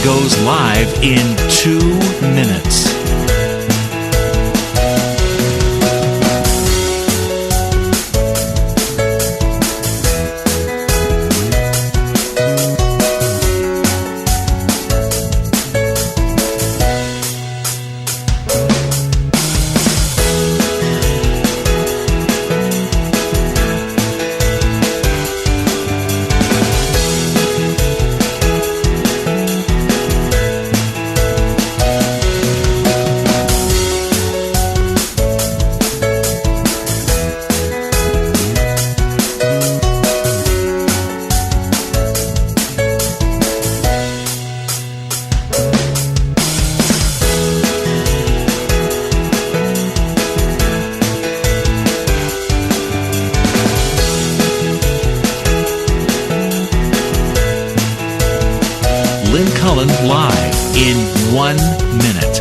goes live in 2 minutes. Lynn Cullen live in 1 minute.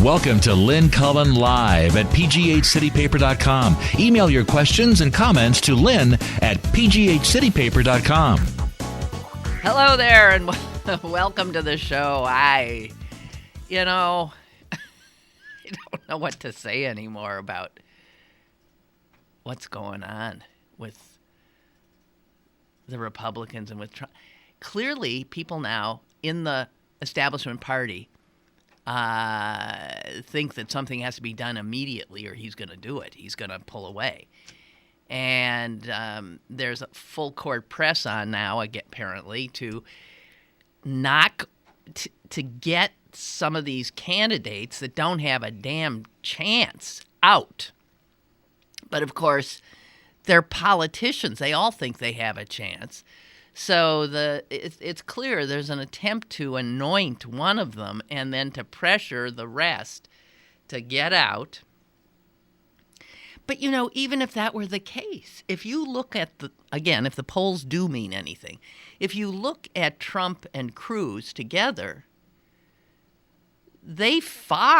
Welcome to Lynn Cullen Live at pghcitypaper.com. Email your questions and comments to Lynn at pghcitypaper.com. Hello there, and welcome to the show. I don't know what to say anymore about what's going on with the Republicans and with Trump. Clearly, people now in the establishment party think that something has to be done immediately or he's going to do it. He's going to pull away. And there's a full court press on now, apparently, to to get some of these candidates that don't have a damn chance out. But, of course, they're politicians. They all think they have a chance. So it's clear there's an attempt to anoint one of them and then to pressure the rest to get out. But, even if that were the case, if you look at if the polls do mean anything, if you look at Trump and Cruz together, they outpoll,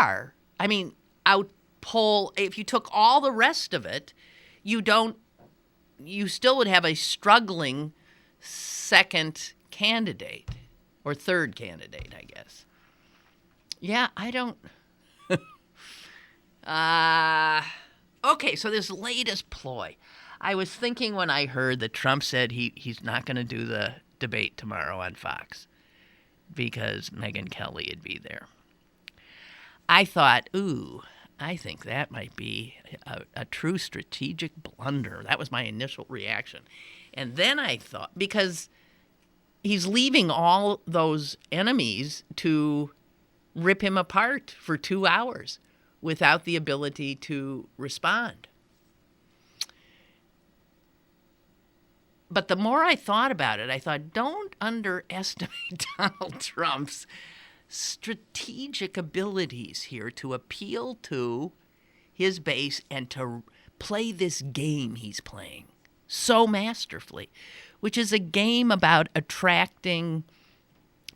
if you took all the rest of it, you still would have a struggling second candidate or third candidate, I guess. Yeah, I don't. Okay, so this latest ploy. I was thinking when I heard that Trump said he's not going to do the debate tomorrow on Fox because Megyn Kelly would be there. I thought, I think that might be a true strategic blunder. That was my initial reaction. And then I thought, because he's leaving all those enemies to rip him apart for 2 hours without the ability to respond. But the more I thought about it, I thought, don't underestimate Donald Trump's strategic abilities here to appeal to his base and to play this game he's playing so masterfully, which is a game about attracting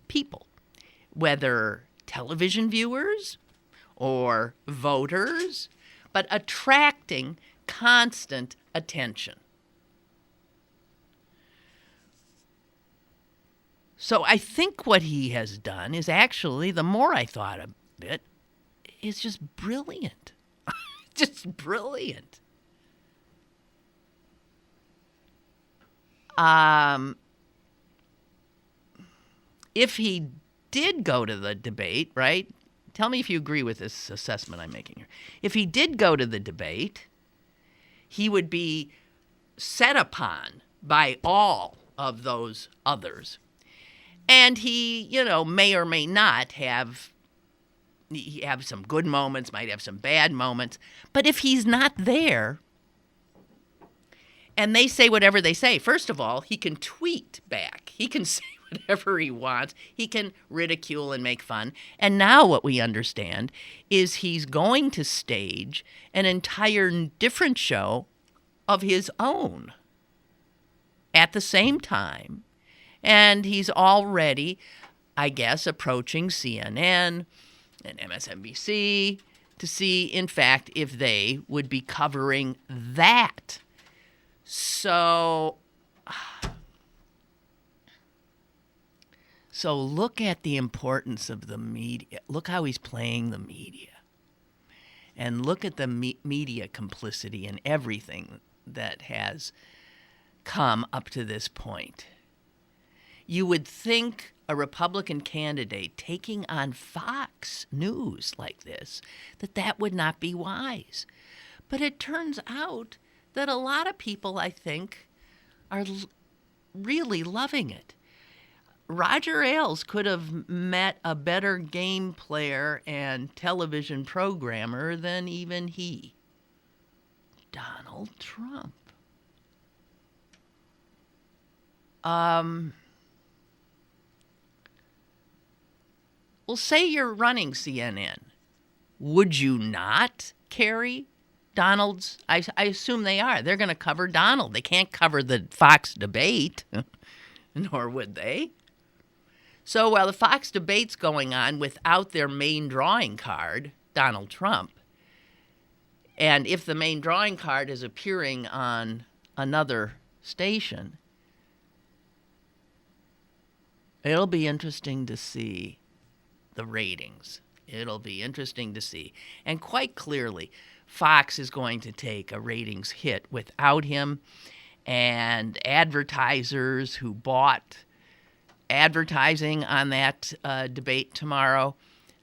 people, whether television viewers or voters, but attracting constant attention. So I think what he has done is actually, the more I thought of it, is just brilliant. Just brilliant. If he did go to the debate, right, Tell me if you agree with this assessment I'm making here. If he did go to the debate, he would be set upon by all of those others. And he, may or may not have some good moments, might have some bad moments. But if he's not there and they say whatever they say, first of all, he can tweet back. He can say whatever he wants. He can ridicule and make fun. And now what we understand is he's going to stage an entire different show of his own at the same time. And he's already, I guess, approaching CNN and MSNBC to see, in fact, if they would be covering that. So look at the importance of the media. Look how he's playing the media. And look at the media complicity in everything that has come up to this point. You would think a Republican candidate taking on Fox News like this, that would not be wise. But it turns out that a lot of people, I think, are really loving it. Roger Ailes could have met a better game player and television programmer than even he. Donald Trump. Well, say you're running CNN. Would you not carry Donald's? I assume they are. They're going to cover Donald. They can't cover the Fox debate, nor would they. So while the Fox debate's going on without their main drawing card, Donald Trump, and if the main drawing card is appearing on another station, it'll be interesting to see the ratings. It'll be interesting to see. And quite clearly, Fox is going to take a ratings hit without him, and advertisers who bought advertising on that debate tomorrow,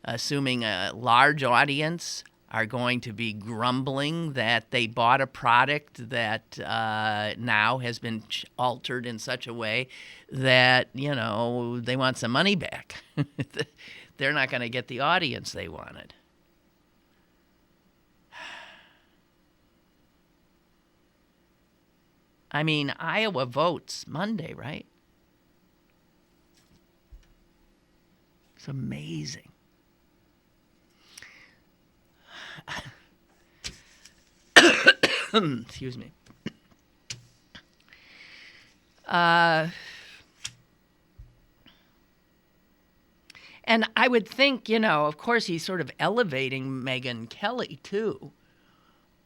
assuming a large audience, are going to be grumbling that they bought a product that now has been altered in such a way that, they want some money back. They're not going to get the audience they wanted. I mean, Iowa votes Monday, right? It's amazing. Excuse me. And I would think, of course, he's sort of elevating Megyn Kelly, too,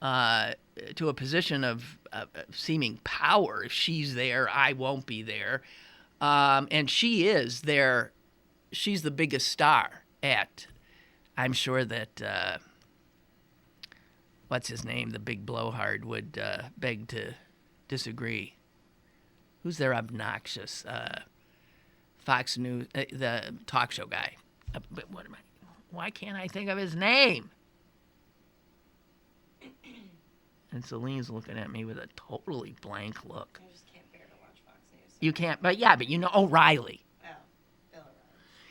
to a position of seeming power. If she's there, I won't be there. And she is there. She's the biggest star at, I'm sure that, what's his name, the big blowhard, would beg to disagree. Who's their obnoxious Fox News, the talk show guy? Why can't I think of his name? And Celine's looking at me with a totally blank look. I just can't bear to watch Fox News. You can't, but O'Reilly. Oh, Bill O'Reilly.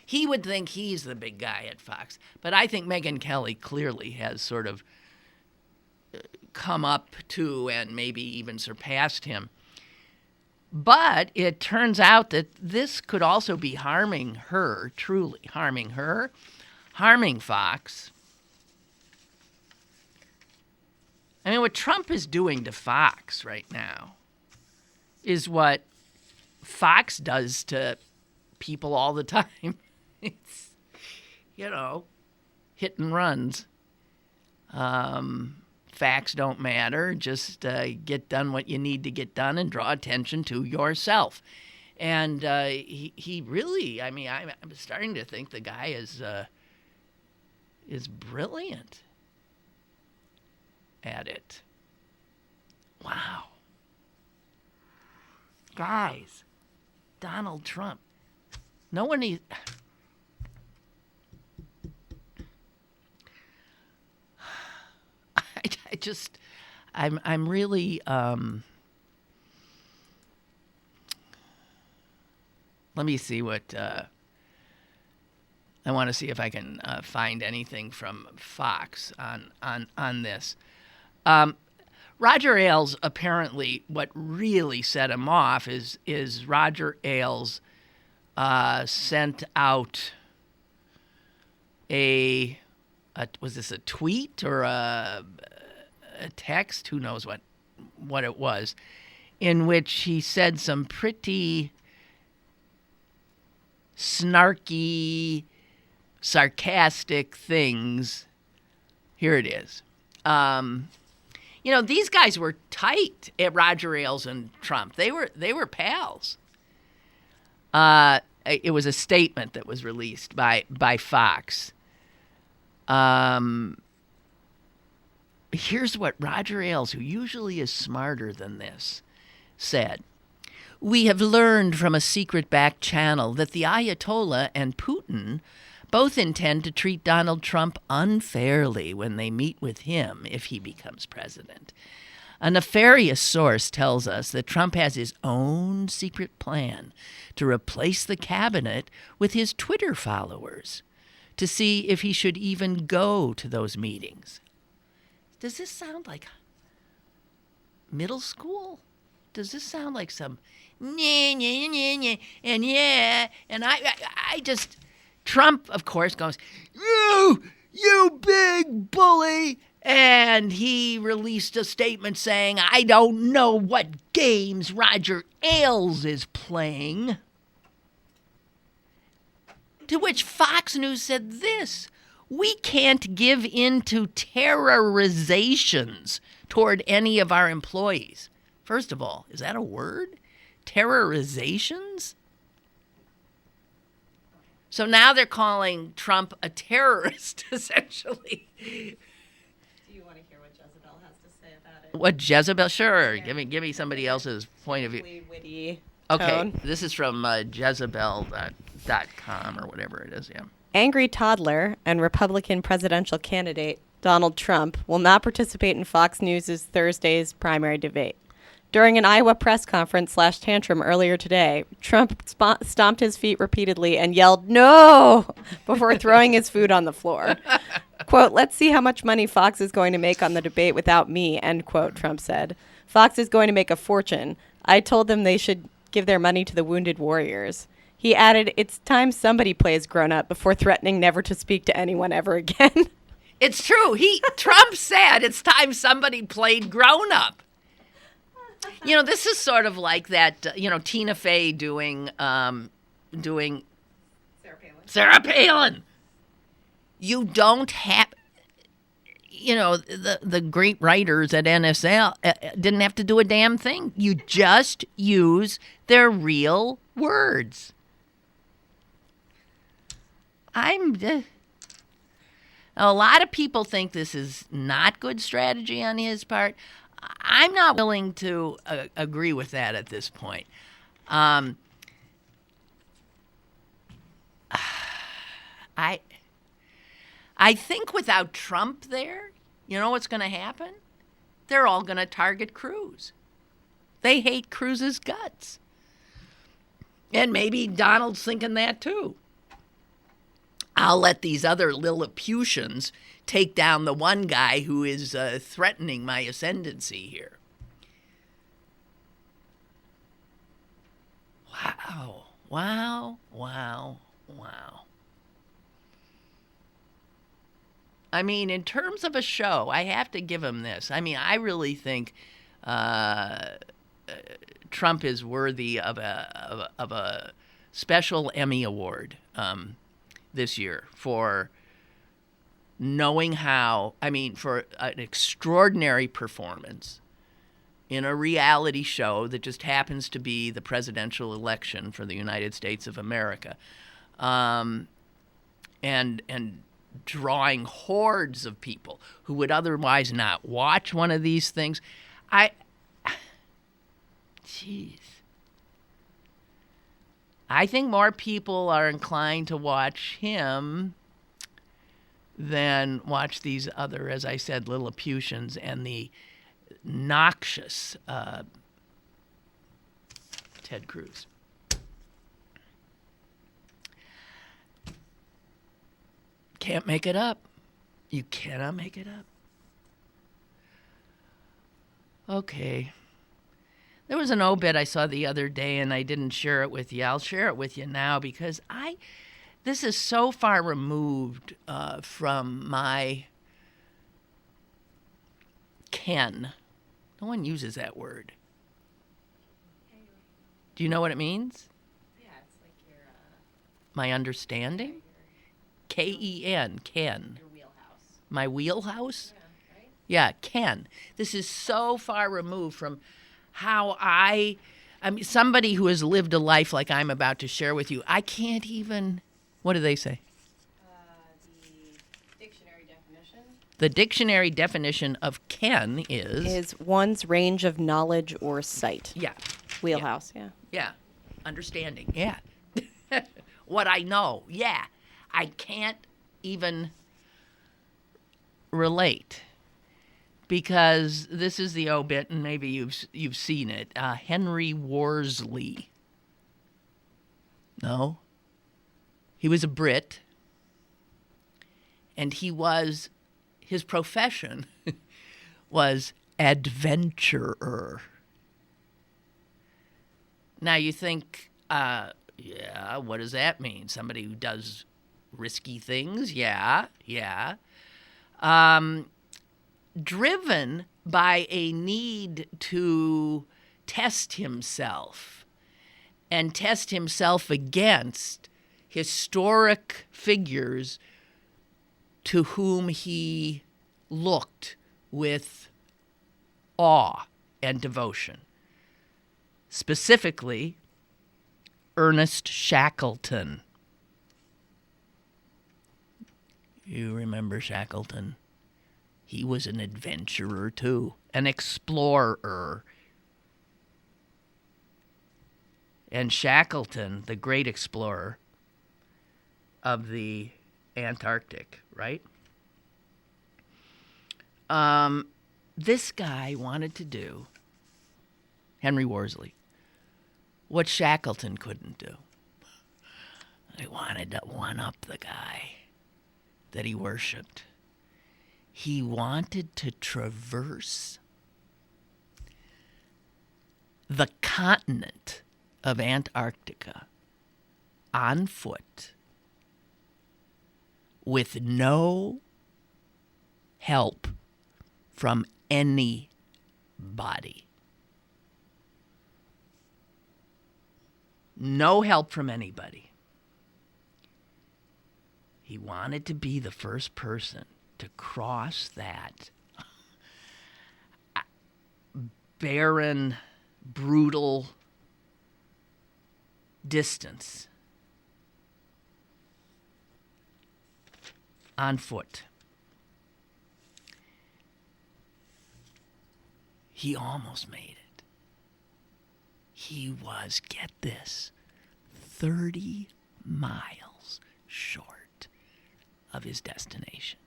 He would think he's the big guy at Fox. But I think Megyn Kelly clearly has sort of come up to and maybe even surpassed him. But it turns out that this could also be harming her, truly harming her, harming Fox. I mean, what Trump is doing to Fox right now is what Fox does to people all the time. It's, hit and runs. Facts don't matter. Just get done what you need to get done and draw attention to yourself. And he really, I'm starting to think the guy is brilliant at it. Wow. Guys, Donald Trump. I'm really. Let me see what. I want to see if I can find anything from Fox on this. Roger Ailes, apparently, what really set him off is Roger Ailes sent out was this a tweet or a text? Who knows what it was, in which he said some pretty snarky, sarcastic things. Here it is. These guys were tight at Roger Ailes and Trump. They were pals. It was a statement that was released by Fox. Here's what Roger Ailes, who usually is smarter than this, said. We have learned from a secret back channel that the Ayatollah and Putin both intend to treat Donald Trump unfairly when they meet with him if he becomes president. A nefarious source tells us that Trump has his own secret plan to replace the cabinet with his Twitter followers to see if he should even go to those meetings. Does this sound like middle school? Does this sound like some and I just Trump, of course, goes, you big bully, and he released a statement saying, I don't know what games Roger Ailes is playing. To which Fox News said this: we can't give in to terrorizations toward any of our employees. First of all, is that a word? Terrorizations? So now they're calling Trump a terrorist, essentially. Do you want to hear what Jezebel has to say about it? What Jezebel? Sure. Yeah. Give me somebody else's point of view. Witty Okay, tone. this is from Jezebel.com or whatever it is, yeah. Angry toddler and Republican presidential candidate Donald Trump will not participate in Fox News' Thursday's primary debate. During an Iowa press conference / tantrum earlier today, Trump stomped his feet repeatedly and yelled, "No!" before throwing his food on the floor. Quote, "Let's see how much money Fox is going to make on the debate without me," end quote, Trump said. "Fox is going to make a fortune. I told them they should give their money to the wounded warriors." He added, "It's time somebody plays grown-up," before threatening never to speak to anyone ever again. It's true. Trump said it's time somebody played grown-up. This is sort of like that, Tina Fey doing Sarah Sarah Palin. You don't have, the great writers at NSL didn't have to do a damn thing. You just use their real words. A lot of people think this is not good strategy on his part. I'm not willing to agree with that at this point. I think without Trump there, you know what's going to happen? They're all going to target Cruz. They hate Cruz's guts. And maybe Donald's thinking that too. I'll let these other Lilliputians take down the one guy who is threatening my ascendancy here. Wow. I mean, in terms of a show, I have to give him this. I mean, I really think Trump is worthy of a special Emmy Award this year for knowing for an extraordinary performance in a reality show that just happens to be the presidential election for the United States of America, and drawing hordes of people who would otherwise not watch one of these things. I think more people are inclined to watch him than watch these other, as I said, Lilliputians and the noxious Ted Cruz. Can't make it up. You cannot make it up. Okay. There was an obit I saw the other day, and I didn't share it with you. I'll share it with you now because this is so far removed from my ken. No one uses that word. Do you know what it means? Yeah, it's like your My understanding? K-E-N, ken. your wheelhouse. My wheelhouse? Yeah, right? Yeah, ken. This is so far removed from how I mean, somebody who has lived a life like I'm about to share with you, I can't even, what do they say? The dictionary definition. The dictionary definition of ken is one's range of knowledge or sight. yeah, Wheelhouse, yeah. yeah, understanding, yeah. What I know, yeah. I can't even relate because this is the obit, and maybe you've seen it. Henry Worsley. No, he was a Brit, and his profession was adventurer. Now you think, yeah, what does that mean? Somebody who does risky things? Yeah. Driven by a need to test himself and test himself against historic figures to whom he looked with awe and devotion. Specifically, Ernest Shackleton. You remember Shackleton? He was an adventurer too, an explorer. And Shackleton, the great explorer of the Antarctic, right? This guy wanted to do, Henry Worsley, what Shackleton couldn't do. He wanted to one-up the guy that he worshipped. He wanted to traverse the continent of Antarctica on foot with no help from anybody. No help from anybody. He wanted to be the first person to cross that barren, brutal distance on foot. He almost made it. He was, get this, 30 miles short of his destination.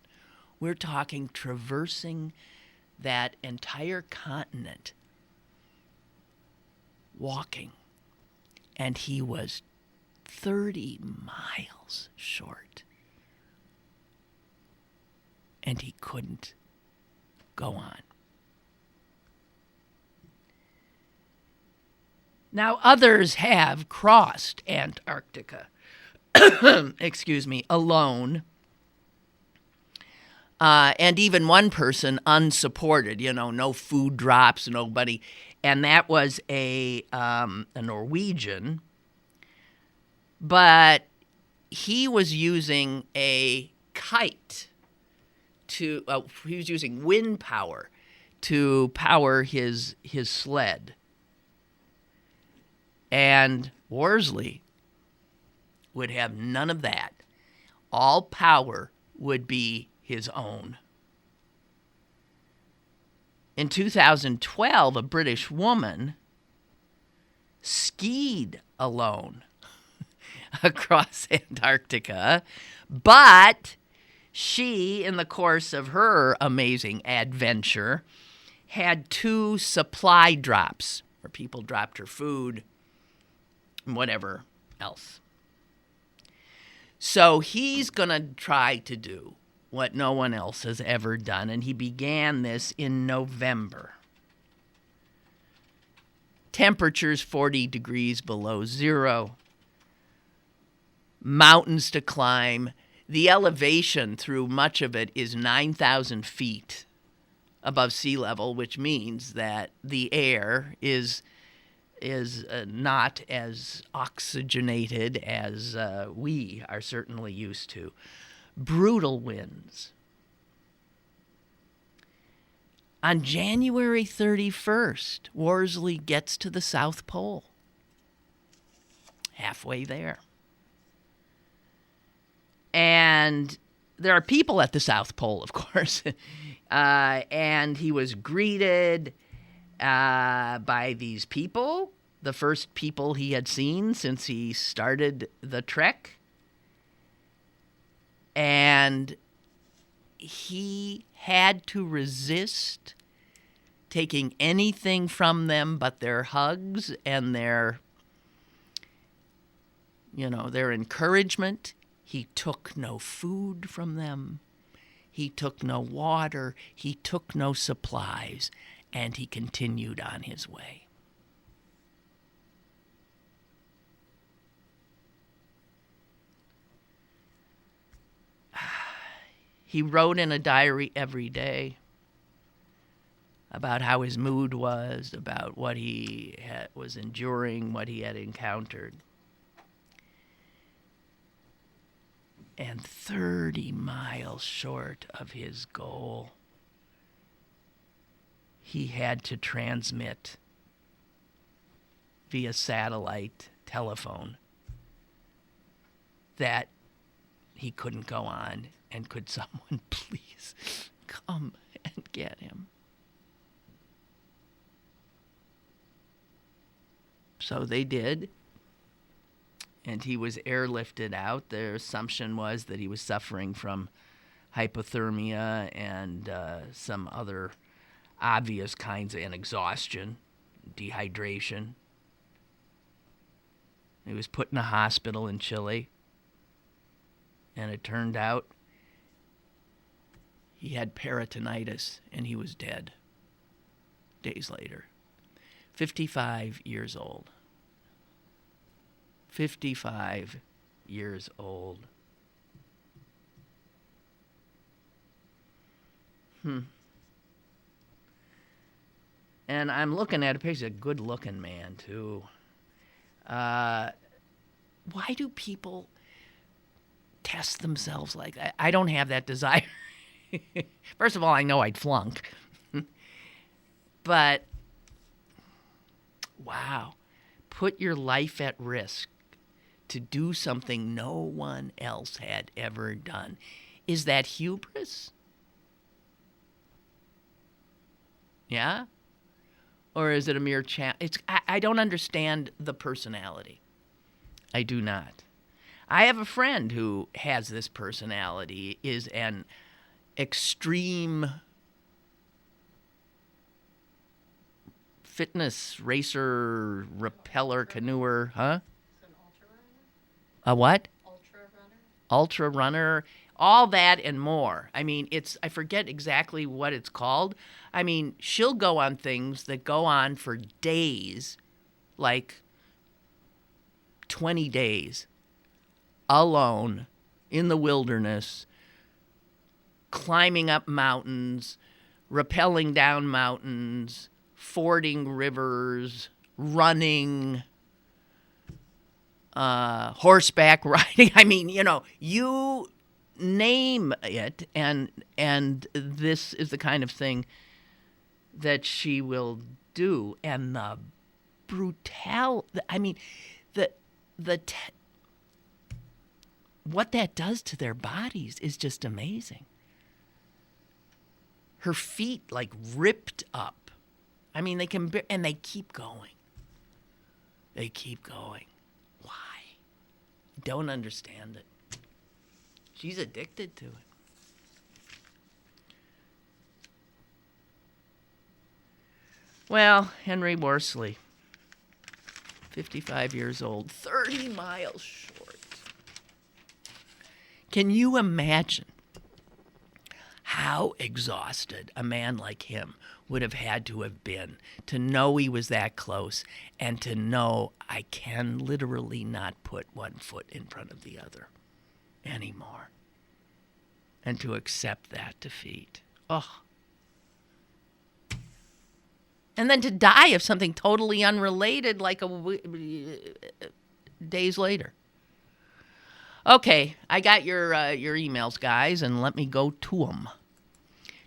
We're talking traversing that entire continent, walking, and he was 30 miles short. And he couldn't go on. Now, others have crossed Antarctica, alone. And even one person unsupported, no food drops, nobody. And that was a Norwegian. But he was using a kite he was using wind power to power his sled. And Worsley would have none of that. All power would be his own. In 2012, a British woman skied alone across Antarctica, but She, in the course of her amazing adventure, had 2 supply drops where people dropped her food and whatever else. So he's going to try to do what no one else has ever done, and he began this in November. Temperatures 40 degrees below zero, mountains to climb. The elevation through much of it is 9,000 feet above sea level, which means that the air is not as oxygenated as we are certainly used to. Brutal winds. On January 31st, Worsley gets to the South Pole. Halfway there. And there are people at the South Pole, of course. And he was greeted by these people, the first people he had seen since he started the trek. And he had to resist taking anything from them but their hugs and their encouragement. He took no food from them. He took no water. He took no supplies. And he continued on his way. He wrote in a diary every day about how his mood was, about what he was enduring, what he had encountered. And 30 miles short of his goal, he had to transmit via satellite telephone that he couldn't go on, and could someone please come and get him? So they did, and he was airlifted out. Their assumption was that he was suffering from hypothermia and some other obvious kinds of exhaustion, dehydration. He was put in a hospital in Chile, and it turned out he had peritonitis, and he was dead days later. 55 years old. 55 years old. And I'm looking at a picture. He's a good-looking man, too. Why do people test themselves like that? I don't have that desire. First of all, I know I'd flunk. But, wow. Put your life at risk to do something no one else had ever done. Is that hubris? Yeah? Or is it a mere I don't understand the personality. I do not. I have a friend who has this personality, is an extreme fitness racer, rappeller, canoer, huh? An ultra runner? A what? Ultra runner? Ultra runner, all that and more. I mean, I forget exactly what it's called. I mean, she'll go on things that go on for days, like 20 days, alone, in the wilderness, climbing up mountains, rappelling down mountains, fording rivers, running, horseback riding. I mean, you name it, and this is the kind of thing that she will do. And the what that does to their bodies is just amazing. Her feet ripped up. I mean, they keep going. They keep going. Why? Don't understand it. She's addicted to it. Well, Henry Worsley, 55 years old, 30 miles short. Can you imagine how exhausted a man like him would have had to have been to know he was that close and to know I can literally not put one foot in front of the other anymore, and to accept that defeat? Oh. And then to die of something totally unrelated like days later. Okay, I got your emails, guys, and let me go to them.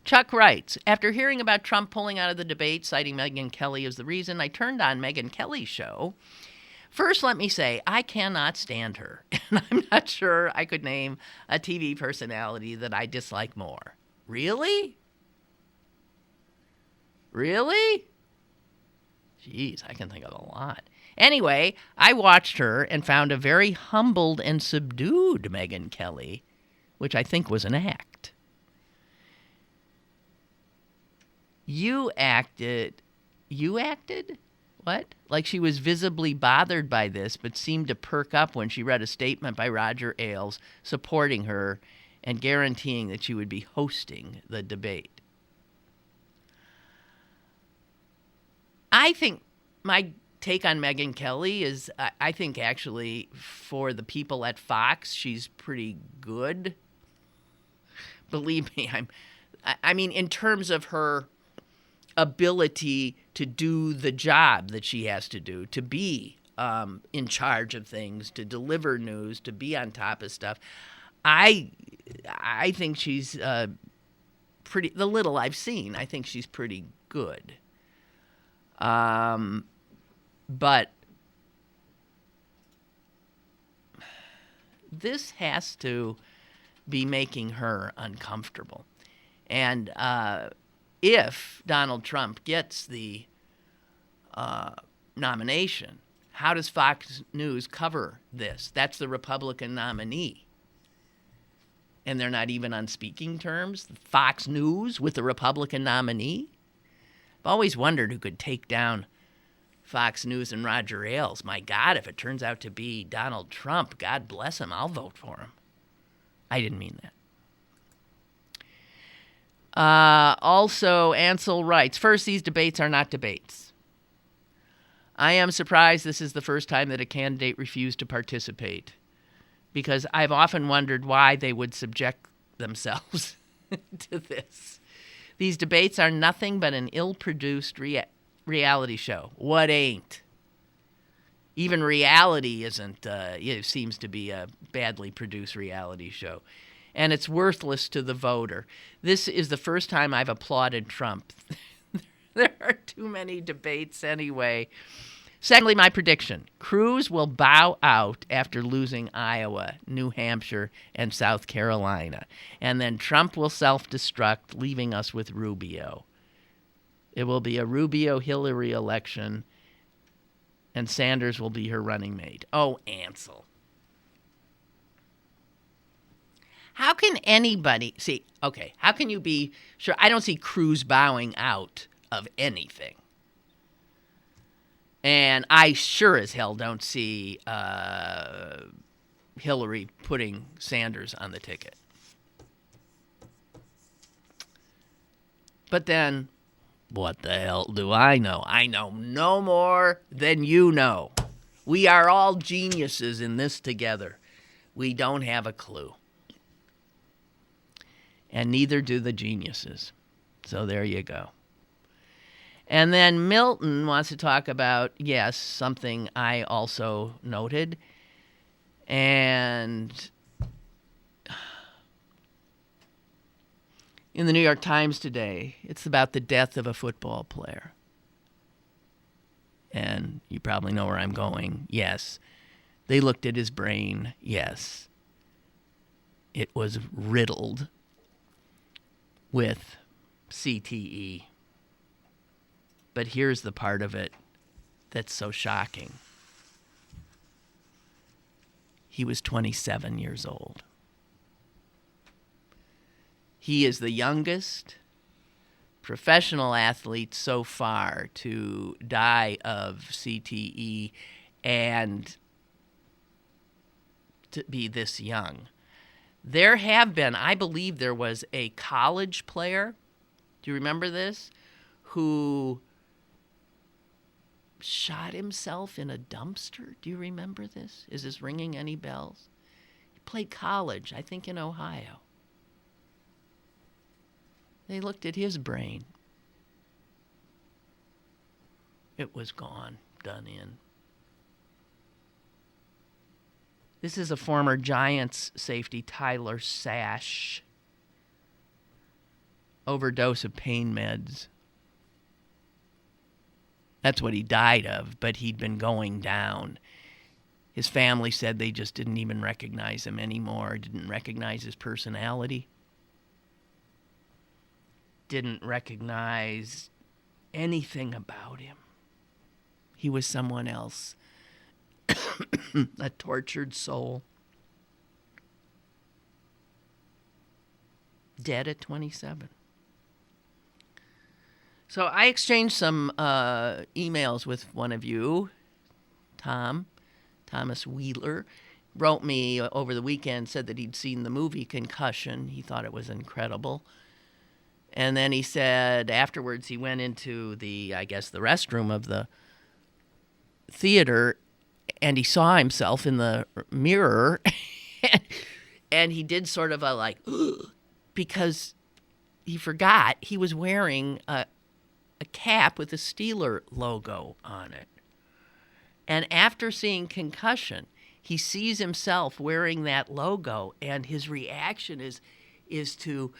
Chuck writes, after hearing about Trump pulling out of the debate, citing Megyn Kelly as the reason, I turned on Megyn Kelly's show. First, let me say, I cannot stand her, and I'm not sure I could name a TV personality that I dislike more. Really? Really? Jeez, I can think of a lot. Anyway, I watched her and found a very humbled and subdued Megyn Kelly, which I think was an act. You acted? What? Like she was visibly bothered by this, but seemed to perk up when she read a statement by Roger Ailes supporting her and guaranteeing that she would be hosting the debate. I think my take on Megyn Kelly is, I think actually for the people at Fox, she's pretty good. Believe me, I mean, in terms of her ability to do the job that she has to do, to be in charge of things, to deliver news, to be on top of stuff. I think she's pretty, the little I've seen, I think she's pretty good. But this has to be making her uncomfortable. And if Donald Trump gets the nomination, how does Fox News cover this? That's the Republican nominee. And they're not even on speaking terms? Fox News with the Republican nominee? I've always wondered who could take down Fox News and Roger Ailes. My God, if it turns out to be Donald Trump, God bless him, I'll vote for him. I didn't mean that. Also, Ansel writes, first, these debates are not debates. I am surprised this is the first time that a candidate refused to participate, because I've often wondered why they would subject themselves to this. These debates are nothing but an ill-produced reality show. What ain't? Even reality isn't, it seems to be a badly produced reality show. And it's worthless to the voter. This is the first time I've applauded Trump. There are too many debates anyway. Secondly, my prediction. Cruz will bow out after losing Iowa, New Hampshire, and South Carolina. And then Trump will self-destruct, leaving us with Rubio. It will be a Rubio-Hillary election, and Sanders will be her running mate. Oh, Ansel. How can anybody... See, okay, how can you be sure? I don't see Cruz bowing out of anything. And I sure as hell don't see Hillary putting Sanders on the ticket. But then, what the hell do I know? I know no more than you know. We are all geniuses in this together. We don't have a clue. And neither do the geniuses. So there you go. And then Milton wants to talk about, yes, something I also noted. And in the New York Times today, it's about the death of a football player. And you probably know where I'm going. Yes. They looked at his brain. Yes. It was riddled with CTE. But here's the part of it that's so shocking. He was 27 years old. He is the youngest professional athletes so far to die of CTE and to be this young. There have been, I believe there was a college player, do you remember this, who shot himself in a dumpster. Do you remember this? Is this ringing any bells? He played college, I think in Ohio. They looked at his brain. It was gone, done in. This is a former Giants safety, Tyler Sash. Overdose of pain meds. That's what he died of, but he'd been going down. His family said they just didn't even recognize him anymore, didn't recognize his personality, didn't recognize anything about him. He was someone else, a tortured soul. Dead at 27. So I exchanged some emails with one of you, Thomas Wheeler. Wrote me over the weekend, said that he'd seen the movie Concussion. He thought it was incredible. And then he said afterwards he went into the restroom of the theater and he saw himself in the mirror and he did sort of a like, because he forgot he was wearing a cap with a Steeler logo on it. And after seeing Concussion, he sees himself wearing that logo, and his reaction is to,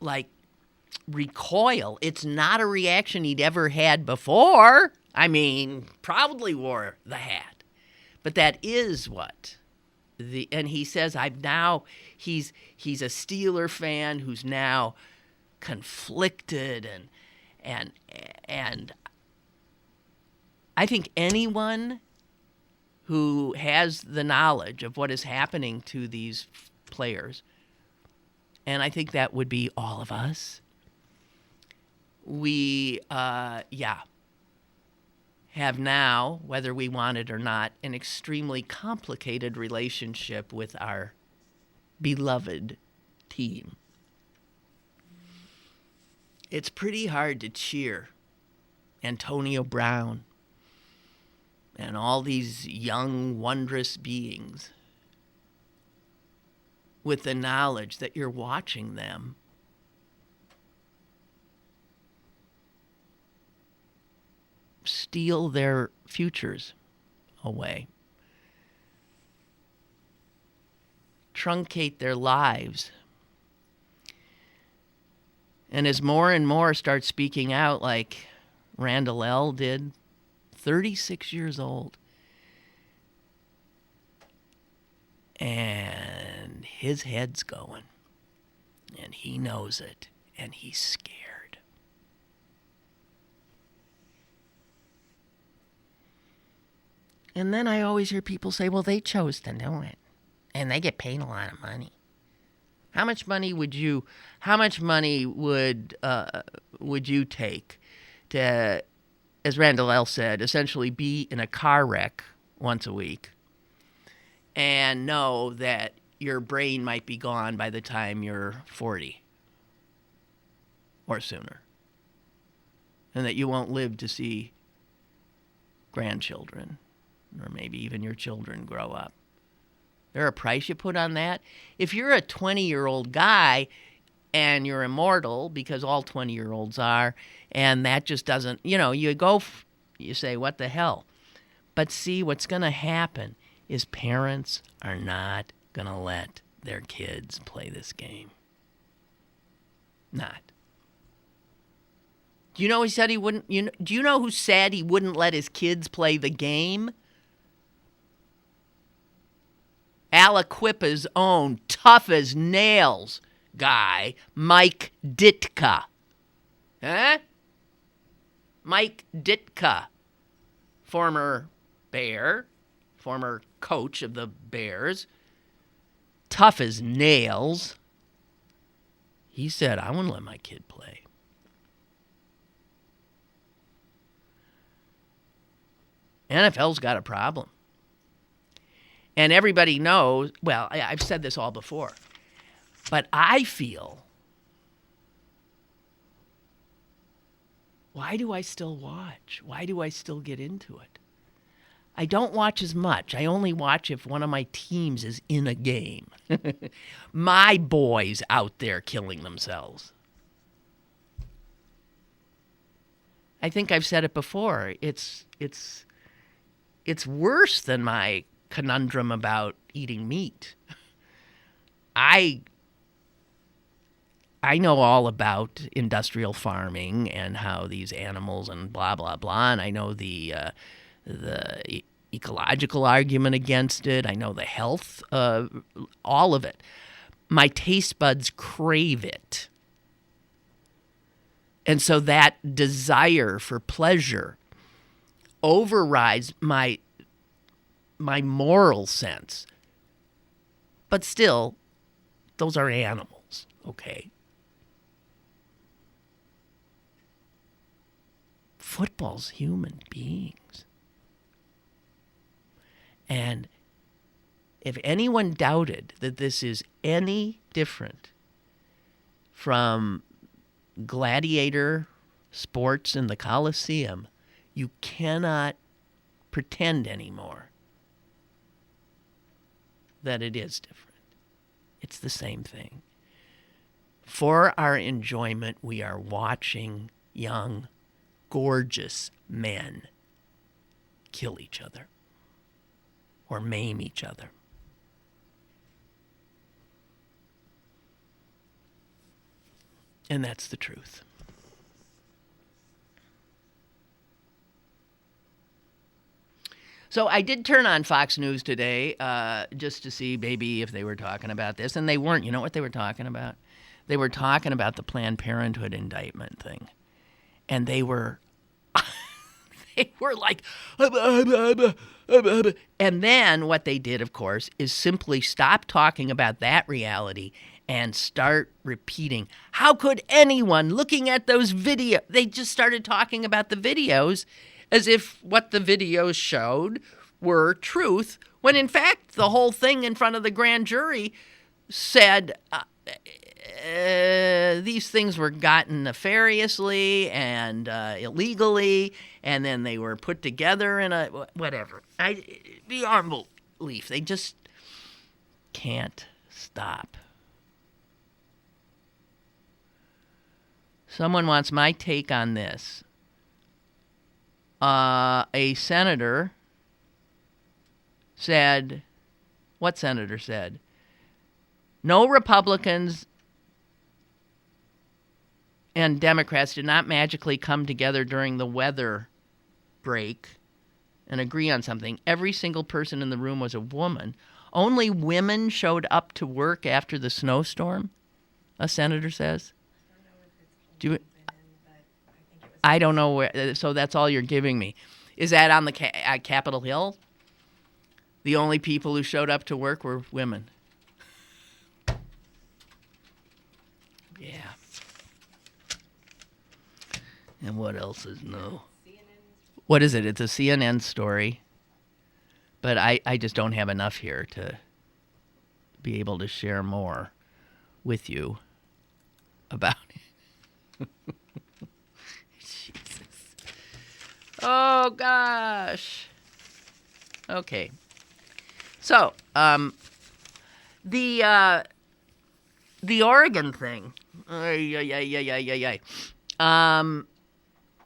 like, recoil. It's not a reaction he'd ever had before. I mean, proudly wore the hat. But that is what and he says he's a Steeler fan who's now conflicted and I think anyone who has the knowledge of what is happening to these players, and I think that would be all of us, we have now, whether we want it or not, an extremely complicated relationship with our beloved team. It's pretty hard to cheer Antonio Brown and all these young, wondrous beings with the knowledge that you're watching them steal their futures away, truncate their lives. And as more and more start speaking out, like Randall L. did, 36 years old, and his head's going, and he knows it, and he's scared. And then I always hear people say, well, they chose to do it, and they get paid a lot of money. How much money would you take to, as Randall L. said, essentially be in a car wreck once a week and know that your brain might be gone by the time you're 40 or sooner, and that you won't live to see grandchildren or maybe even your children grow up? There a price you put on that? If you're a 20-year-old guy and you're immortal, because all 20-year-olds are, and that just doesn't, you say, what the hell? But see, what's going to happen is parents are not going to let their kids play this game. Not. Do you know he said he wouldn't? Do you know who said he wouldn't let his kids play the game? Aliquippa's own tough as nails guy, Mike Ditka. Huh? Mike Ditka, former Bear, former coach of the Bears, tough as nails. He said, I wouldn't let my kid play. NFL's got a problem. And everybody knows, well, I've said this all before, but I feel, why do I still watch? Why do I still get into it? I don't watch as much. I only watch if one of my teams is in a game. My boys out there killing themselves. I think I've said it before. It's worse than my conundrum about eating meat. I know all about industrial farming and how these animals and blah blah blah, and I know the ecological argument against it. I know the health, all of it. My taste buds crave it. And so that desire for pleasure overrides my moral sense. But still, those are animals, okay? Football's human beings. And if anyone doubted that this is any different from gladiator sports in the Colosseum, you cannot pretend anymore that it is different. It's the same thing. For our enjoyment, we are watching young, gorgeous men kill each other or maim each other. And that's the truth. So I did turn on Fox News today just to see maybe if they were talking about this. And they weren't. You know what they were talking about? They were talking about the Planned Parenthood indictment thing. And they were like, and then what they did, of course, is simply stop talking about that reality and start repeating, how could anyone looking at those videos, they just started talking about the videos as if what the videos showed were truth, when in fact the whole thing in front of the grand jury said these things were gotten nefariously and illegally, and then they were put together in a whatever. Beyond belief. They just can't stop. Someone wants my take on this. A senator said, what senator said? No Republicans and Democrats did not magically come together during the weather break and agree on something. Every single person in the room was a woman. Only women showed up to work after the snowstorm, a senator says. I don't know where, so that's all you're giving me. Is that on the at Capitol Hill? The only people who showed up to work were women. Yeah. And what else is new? What is it? It's a CNN story. But I just don't have enough here to be able to share more with you about it. Jesus. Oh, gosh. Okay. So, the Oregon thing.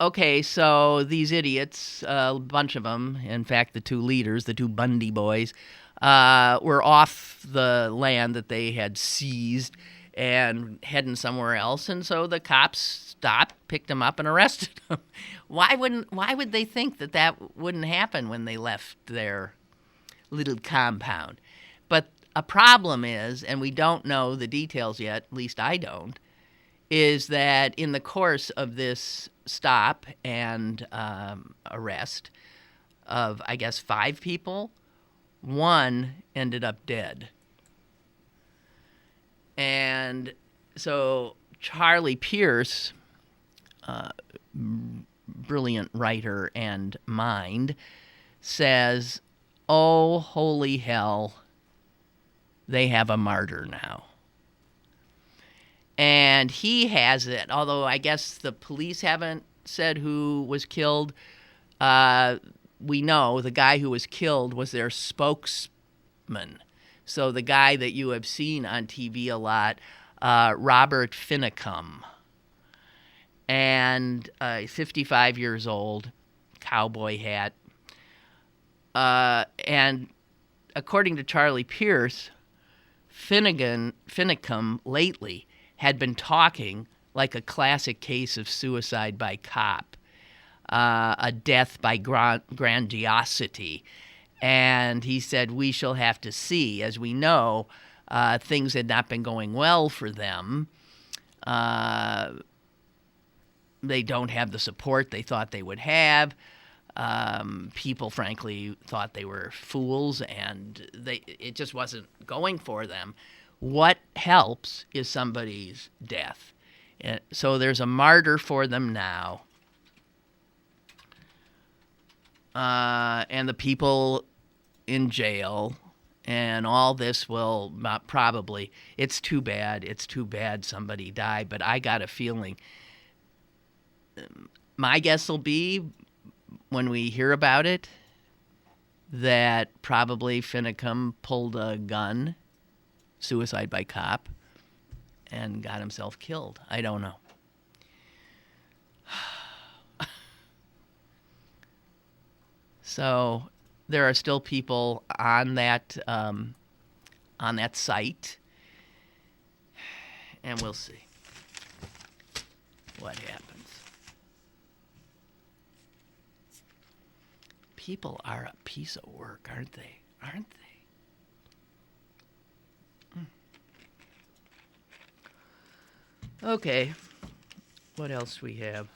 Okay, so these idiots, a bunch of them, in fact, the two leaders, the two Bundy boys, were off the land that they had seized and heading somewhere else, and so the cops stopped, picked them up, and arrested them. Why would they think that wouldn't happen when they left their little compound? But a problem is, and we don't know the details yet, at least I don't, is that in the course of this stop and arrest of, I guess, 5 people, one ended up dead. And so Charlie Pierce, brilliant writer and mind, says, oh, holy hell, they have a martyr now. And he has it, although I guess the police haven't said who was killed. We know the guy who was killed was their spokesman. So the guy that you have seen on TV a lot, Robert Finicum. And 55 years old, cowboy hat. And according to Charlie Pierce, Finicum lately had been talking like a classic case of suicide by cop, a death by grandiosity. And he said, we shall have to see. As we know, things had not been going well for them. They don't have the support they thought they would have. People, frankly, thought they were fools, and it just wasn't going for them. What helps is somebody's death. So there's a martyr for them now. And the people in jail, and all this will probably, it's too bad somebody died, but I got a feeling, my guess will be, when we hear about it, that probably Finicum pulled a gun, suicide by cop, and got himself killed. I don't know. So there are still people on that site, and we'll see what happens. People are a piece of work, aren't they? Aren't they? Okay, what else we have?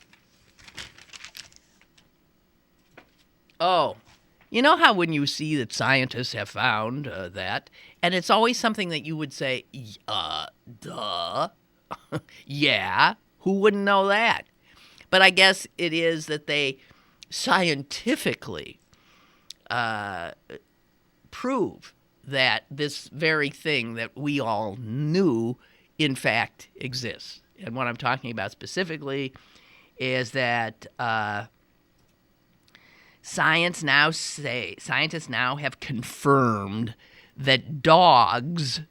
Oh, you know how when you see that scientists have found that, and it's always something that you would say, duh, yeah, who wouldn't know that? But I guess it is that they scientifically prove that this very thing that we all knew, in fact, exists. And what I'm talking about specifically is that scientists now have confirmed that dogs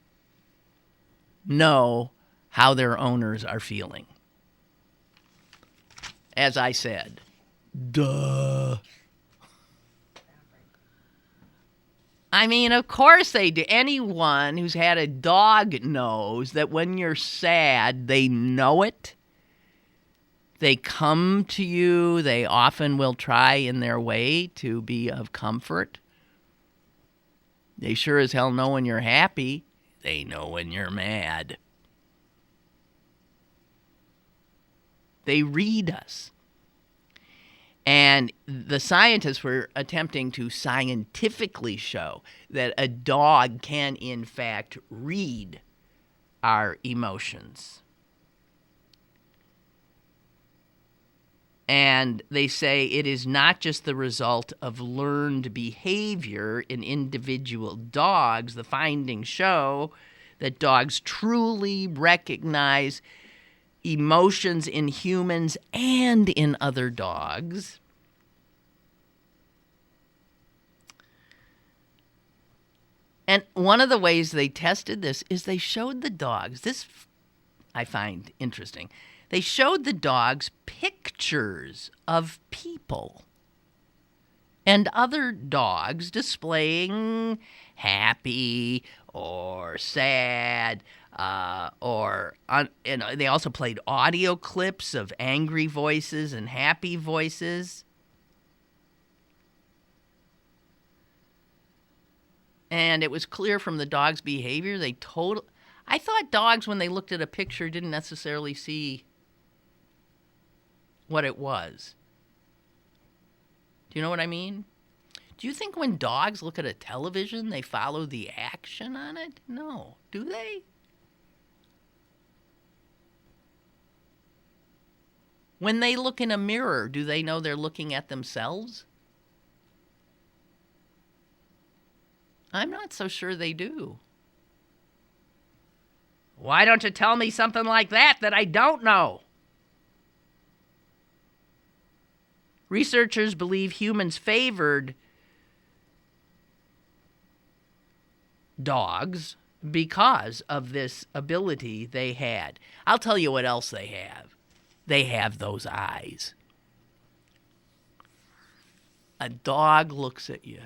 know how their owners are feeling. As I said, duh. I mean, of course they do. Anyone who's had a dog knows that when you're sad, they know it. They come to you. They often will try in their way to be of comfort. They sure as hell know when you're happy. They know when you're mad. They read us. And the scientists were attempting to scientifically show that a dog can, in fact, read our emotions. And they say it is not just the result of learned behavior in individual dogs. The findings show that dogs truly recognize emotions in humans and in other dogs. And one of the ways they tested this is they showed the dogs, this I find interesting, they showed the dogs pictures of people and other dogs displaying happy or sad, they also played audio clips of angry voices and happy voices. And it was clear from the dog's behavior, I thought dogs, when they looked at a picture, didn't necessarily see what it was. Do you know what I mean? Do you think when dogs look at a television, they follow the action on it? No. Do they? When they look in a mirror, do they know they're looking at themselves? I'm not so sure they do. Why don't you tell me something like that I don't know? Researchers believe humans favored dogs because of this ability they had. I'll tell you what else they have. They have those eyes. A dog looks at you.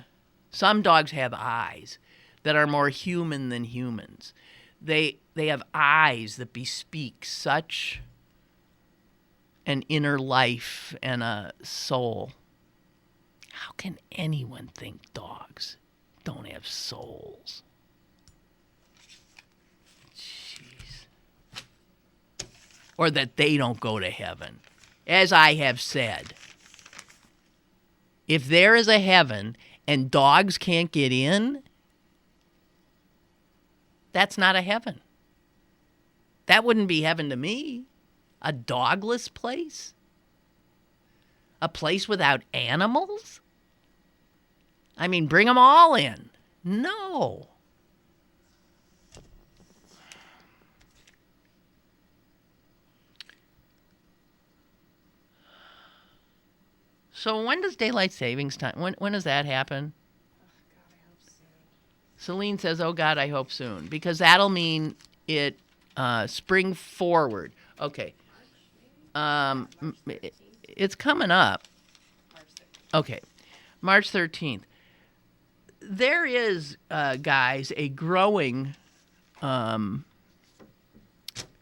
Some dogs have eyes that are more human than humans. They have eyes that bespeak such an inner life and a soul. How can anyone think dogs don't have souls? Jeez. Or that they don't go to heaven. As I have said, if there is a heaven and dogs can't get in, that's not a heaven. That wouldn't be heaven to me. A dogless place? A place without animals? I mean, bring them all in. No. So when does daylight savings time, when does that happen? God, I hope so. Celine says, oh, God, I hope soon. Because that'll mean it spring forward. Okay. It's coming up. Okay. March 13th. There is, guys, a growing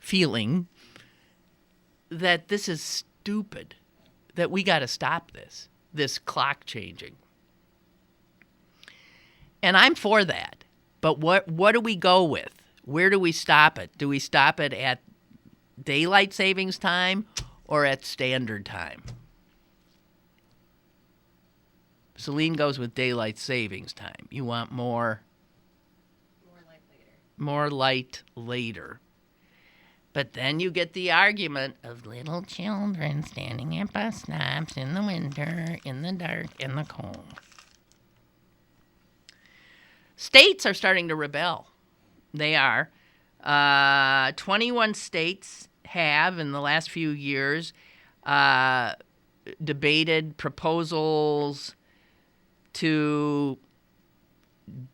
feeling that this is stupid, that we got to stop this clock changing. And I'm for that. But what do we go with? Where do we stop it? Do we stop it at daylight savings time or at standard time? Celine goes with daylight savings time. You want more More light later. more light later. But then you get the argument of little children standing at bus stops in the winter, in the dark, in the cold. States are starting to rebel. They are. 21 states have, in the last few years, debated proposals to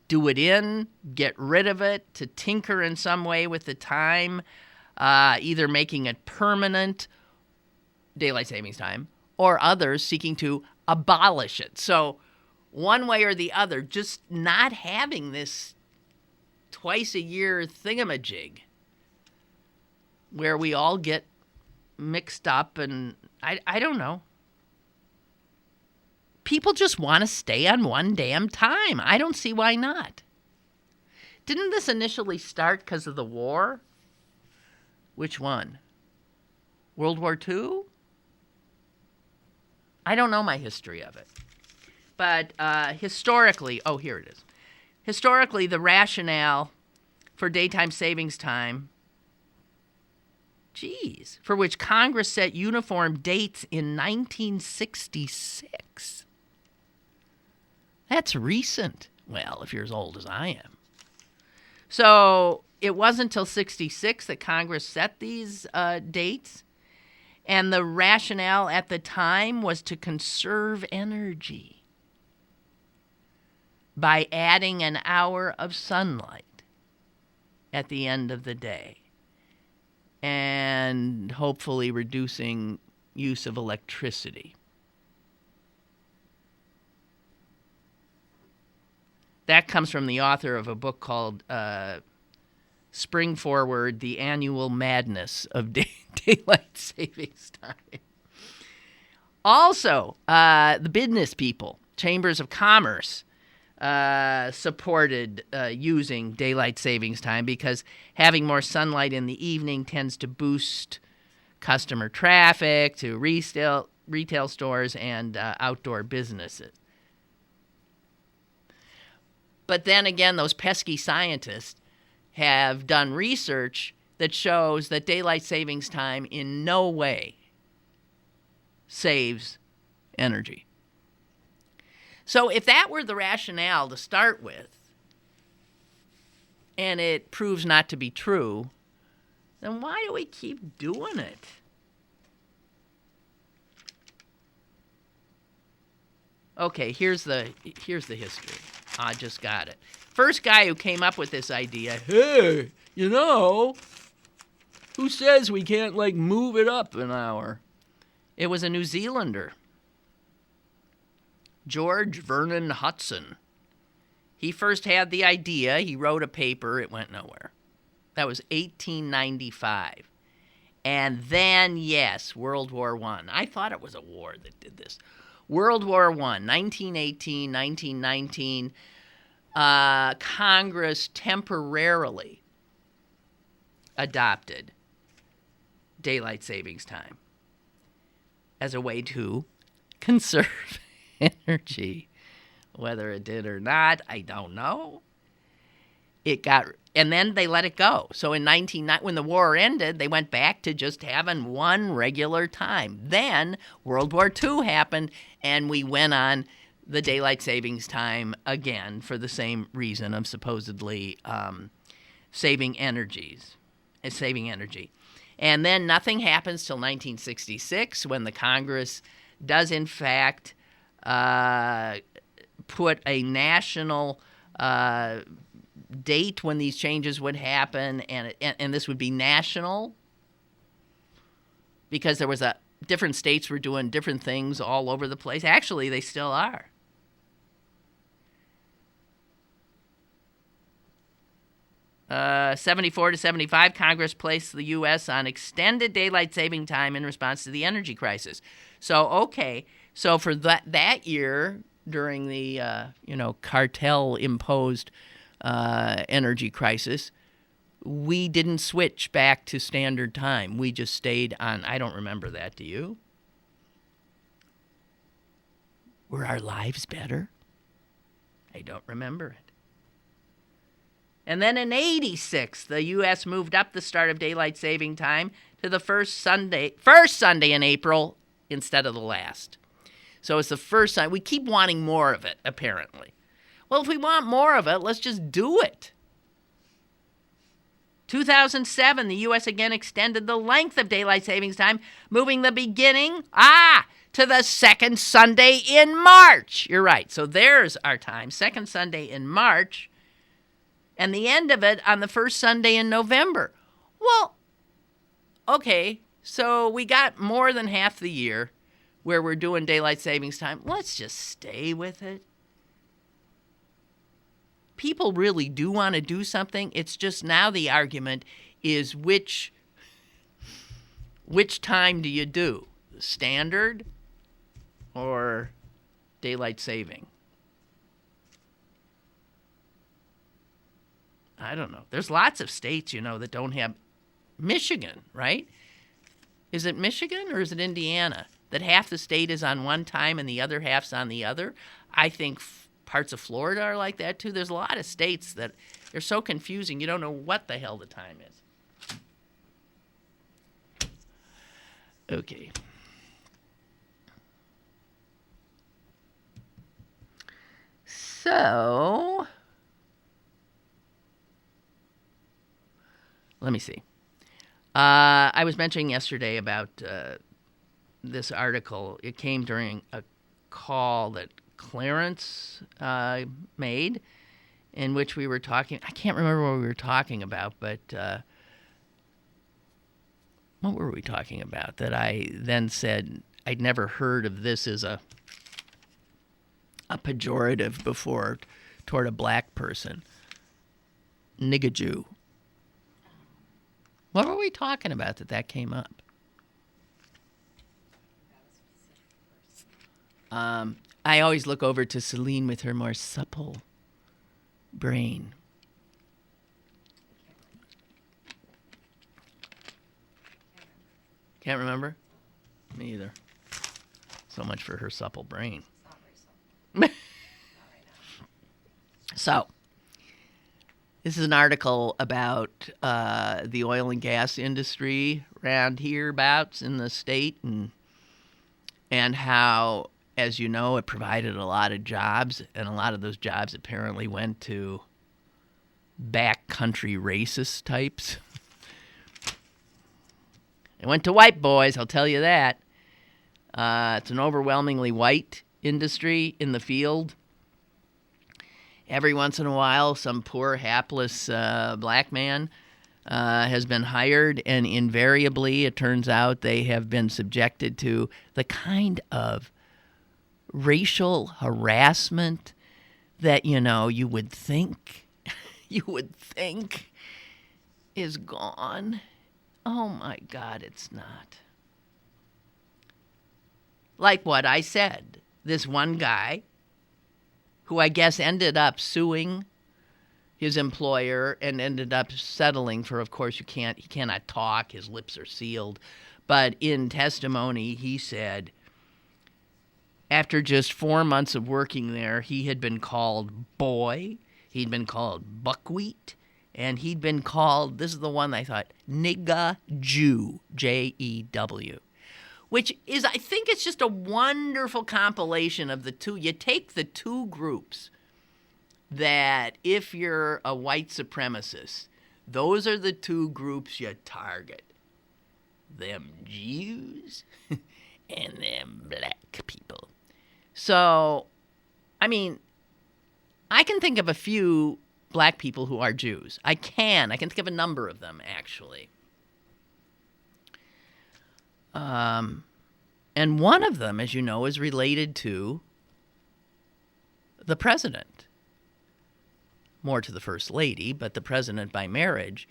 do it in, get rid of it, to tinker in some way with the time, either making it permanent, daylight savings time, or others seeking to abolish it. So one way or the other, just not having this twice-a-year thingamajig where we all get mixed up and I don't know. People just want to stay on one damn time. I don't see why not. Didn't this initially start because of the war? Which one? World War II? I don't know my history of it. But historically, oh, here it is. Historically, the rationale for daytime savings time, for which Congress set uniform dates in 1966. That's recent. Well, if you're as old as I am. So it wasn't until 66 that Congress set these dates. And the rationale at the time was to conserve energy by adding an hour of sunlight at the end of the day and hopefully reducing use of electricity. That comes from the author of a book called Spring Forward, The Annual Madness of Daylight Savings Time. Also, the business people, chambers of commerce, supported using daylight savings time because having more sunlight in the evening tends to boost customer traffic to retail stores and outdoor businesses. But then again, those pesky scientists have done research that shows that daylight savings time in no way saves energy. So if that were the rationale to start with, and it proves not to be true, then why do we keep doing it? Okay, here's the history. I just got it. First guy who came up with this idea, hey, who says we can't, move it up an hour? It was a New Zealander, George Vernon Hudson. He first had the idea. He wrote a paper. It went nowhere. That was 1895. And then, yes, World War I. I thought it was a war that did this. World War I, 1918, 1919, Congress temporarily adopted daylight savings time as a way to conserve energy. Whether it did or not, I don't know. And then they let it go. So in when the war ended, they went back to just having one regular time. Then World War II happened, and we went on the daylight savings time again for the same reason of supposedly saving energy. And then nothing happens till 1966 when the Congress does, in fact, put a national date when these changes would happen, and this would be national because there was different states were doing different things all over the place. Actually, they still are. '74 to '75, Congress placed the U.S. on extended daylight saving time in response to the energy crisis. So for that year during the cartel-imposed energy crisis, we didn't switch back to standard time. We just stayed on. I don't remember that. Do you? Were our lives better? I don't remember it. And then in '86, the U.S. moved up the start of daylight saving time to the first Sunday in April instead of the last. So it's the first time. We keep wanting more of it, apparently. Well, if we want more of it, let's just do it. 2007, the U.S. again extended the length of daylight savings time, moving the beginning, to the second Sunday in March. You're right. So there's our time, second Sunday in March, and the end of it on the first Sunday in November. Well, okay, so we got more than half the year where we're doing daylight savings time. Let's just stay with it. People really do want to do something. It's just now the argument is which time do you do? Standard or daylight saving? I don't know. There's lots of states, that don't have. Michigan, right? Is it Michigan or is it Indiana? That half the state is on one time and the other half's on the other? I think parts of Florida are like that too. There's a lot of states that they're so confusing. You don't know what the hell the time is. Okay. So, let me see. I was mentioning yesterday about this article. It came during a call that Clarence made, in which we were talking. I can't remember what we were talking about, but what were we talking about? That I then said I'd never heard of this as a pejorative before toward a black person. Nigga-Jew. What were we talking about that came up? I always look over to Celine with her more supple brain. Can't remember? Me either. So much for her supple brain. So, this is an article about the oil and gas industry around hereabouts in the state, and how, as you know, it provided a lot of jobs, and a lot of those jobs apparently went to backcountry racist types. It went to white boys, I'll tell you that. It's an overwhelmingly white industry in the field. Every once in a while, some poor, hapless black man has been hired, and invariably, it turns out they have been subjected to the kind of racial harassment that, you would think is gone. Oh my God, it's not. Like what I said, this one guy who I guess ended up suing his employer and ended up settling for, of course, he cannot talk, his lips are sealed. But in testimony, he said, after just 4 months of working there, he had been called boy, he'd been called buckwheat, and he'd been called, this is the one I thought, nigga Jew, Jew, which is, I think it's just a wonderful compilation of the two. You take the two groups that, if you're a white supremacist, those are the two groups you target. Them Jews and them black people. So, I mean, I can think of a few black people who are Jews. I can think of a number of them, actually. And one of them, as you know, is related to the president. More to the first lady, but the president by marriage.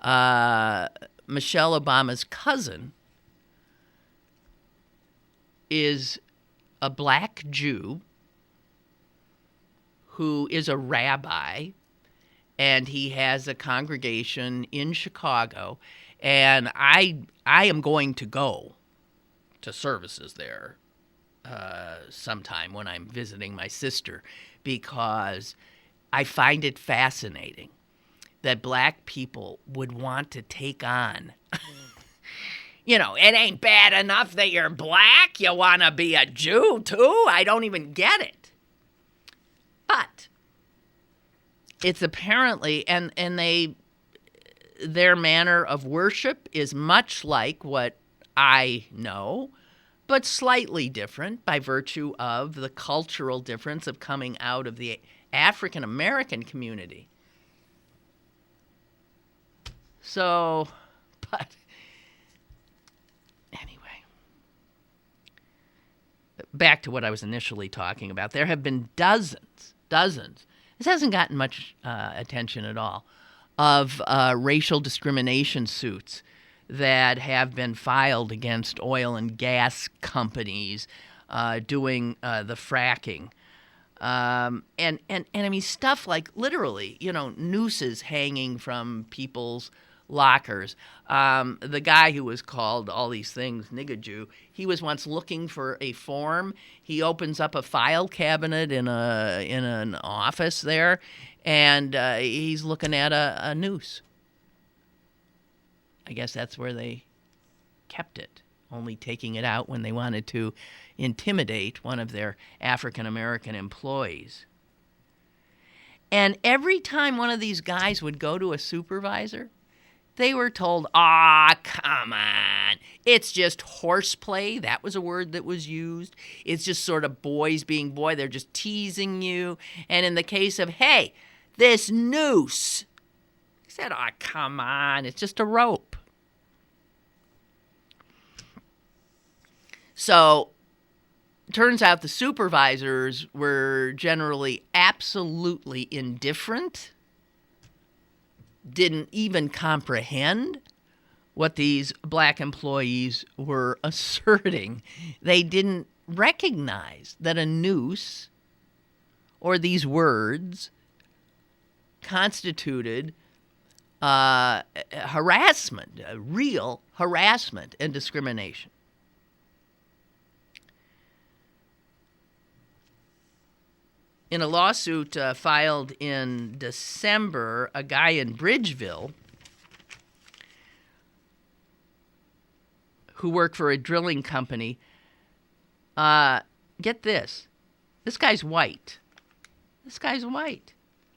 Michelle Obama's cousin is a black Jew who is a rabbi, and he has a congregation in Chicago, and I am going to go to services there sometime when I'm visiting my sister, because I find it fascinating that black people would want to take on. It ain't bad enough that you're black. You want to be a Jew, too? I don't even get it. But it's apparently, and their manner of worship is much like what I know, but slightly different by virtue of the cultural difference of coming out of the African American community. So, but anyway, back to what I was initially talking about. There have been dozens, this hasn't gotten much attention at all, of racial discrimination suits that have been filed against oil and gas companies doing the fracking. And I mean, stuff like literally, nooses hanging from people's lockers. The guy who was called all these things, nigga Jew, he was once looking for a form. He opens up a file cabinet in an office there, and he's looking at a noose. I guess that's where they kept it, only taking it out when they wanted to intimidate one of their African-American employees. And every time one of these guys would go to a supervisor, they were told, come on, it's just horseplay. That was a word that was used. It's just sort of boys being boy. They're just teasing you. And in the case of, hey, this noose, he said, come on, it's just a rope. So, turns out the supervisors were generally absolutely indifferent, didn't even comprehend what these black employees were asserting. They didn't recognize that a noose or these words constituted harassment, real harassment and discrimination. In a lawsuit filed in December, a guy in Bridgeville who worked for a drilling company, get this guy's white.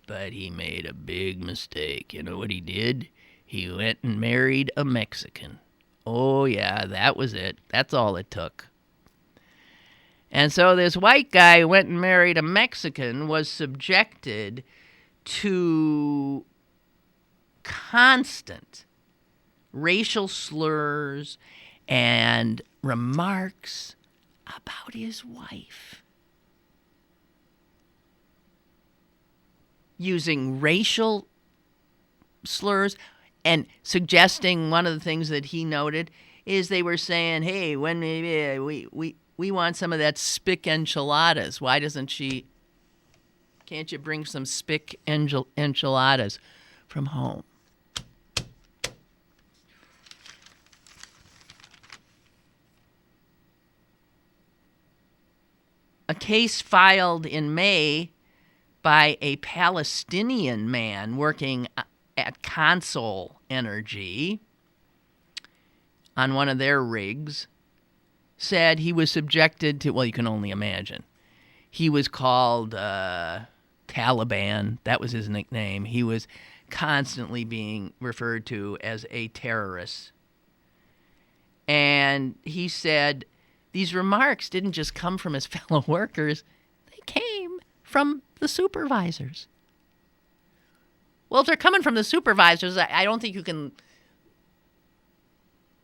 But he made a big mistake. You know what he did? He went and married a Mexican. Oh, yeah, that was it. That's all it took. And so this white guy who went and married a Mexican was subjected to constant racial slurs and remarks about his wife, using racial slurs and suggesting. One of the things that he noted is they were saying, hey, when we want some of that spick enchiladas. Why can't you bring some spick enchiladas from home? A case filed in May by a Palestinian man working at Consol Energy on one of their rigs said he was subjected to, well, you can only imagine. He was called Taliban. That was his nickname. He was constantly being referred to as a terrorist. And he said these remarks didn't just come from his fellow workers. They came from the supervisors. Well, if they're coming from the supervisors, I don't think you can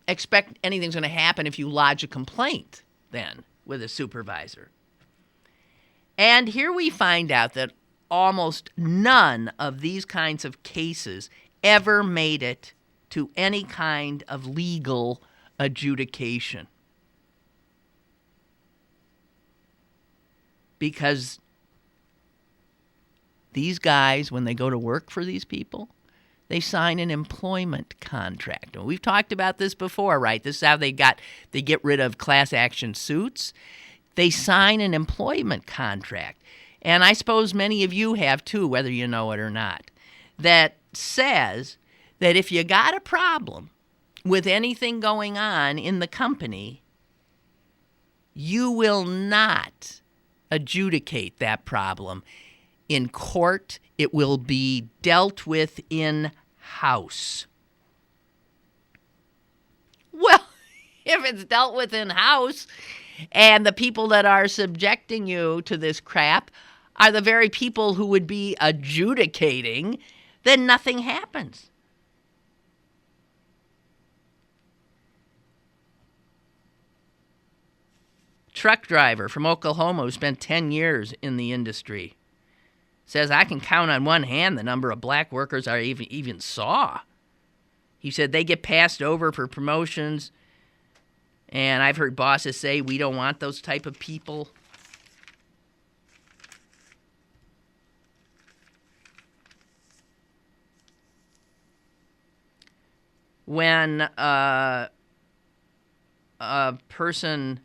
expect anything's going to happen if you lodge a complaint then with a supervisor. And here we find out that almost none of these kinds of cases ever made it to any kind of legal adjudication. Because these guys, when they go to work for these people, they sign an employment contract. And we've talked about this before, right? This is how they get rid of class action suits. They sign an employment contract. And I suppose many of you have too, whether you know it or not, that says that if you got a problem with anything going on in the company, you will not adjudicate that problem in court. It will be dealt with in-house. Well, if it's dealt with in-house and the people that are subjecting you to this crap are the very people who would be adjudicating, then nothing happens. Truck driver from Oklahoma who spent 10 years in the industry says, I can count on one hand the number of black workers I even saw. He said they get passed over for promotions, and I've heard bosses say we don't want those type of people. When a person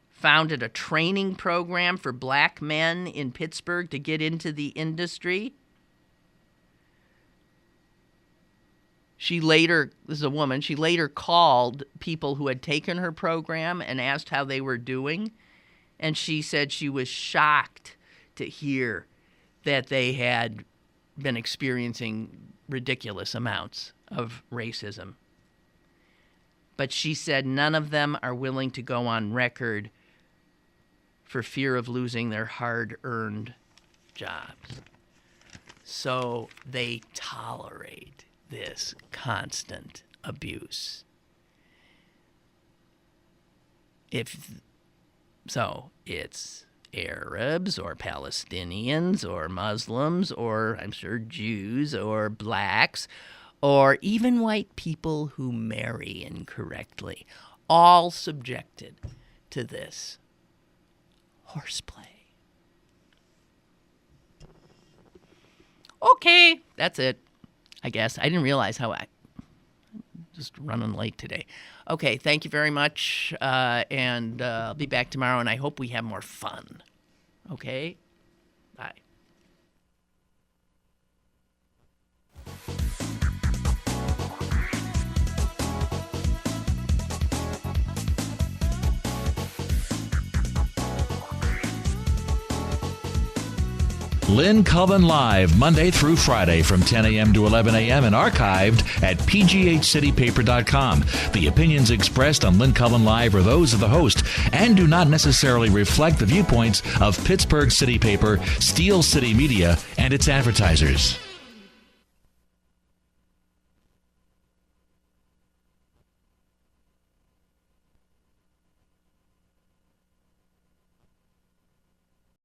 founded a training program for black men in Pittsburgh to get into the industry, this is a woman, she later called people who had taken her program and asked how they were doing. And she said she was shocked to hear that they had been experiencing ridiculous amounts of racism. But she said none of them are willing to go on record for fear of losing their hard-earned jobs. So they tolerate this constant abuse. So it's Arabs or Palestinians or Muslims or, I'm sure, Jews or blacks or even white people who marry incorrectly, all subjected to this horseplay. Okay, that's it, I guess. I didn't realize how I'm just running late today. Okay, thank you very much, and I'll be back tomorrow, and I hope we have more fun. Okay? Bye. Lynn Cullen Live, Monday through Friday from 10 a.m. to 11 a.m. and archived at pghcitypaper.com. The opinions expressed on Lynn Cullen Live are those of the host and do not necessarily reflect the viewpoints of Pittsburgh City Paper, Steel City Media, and its advertisers.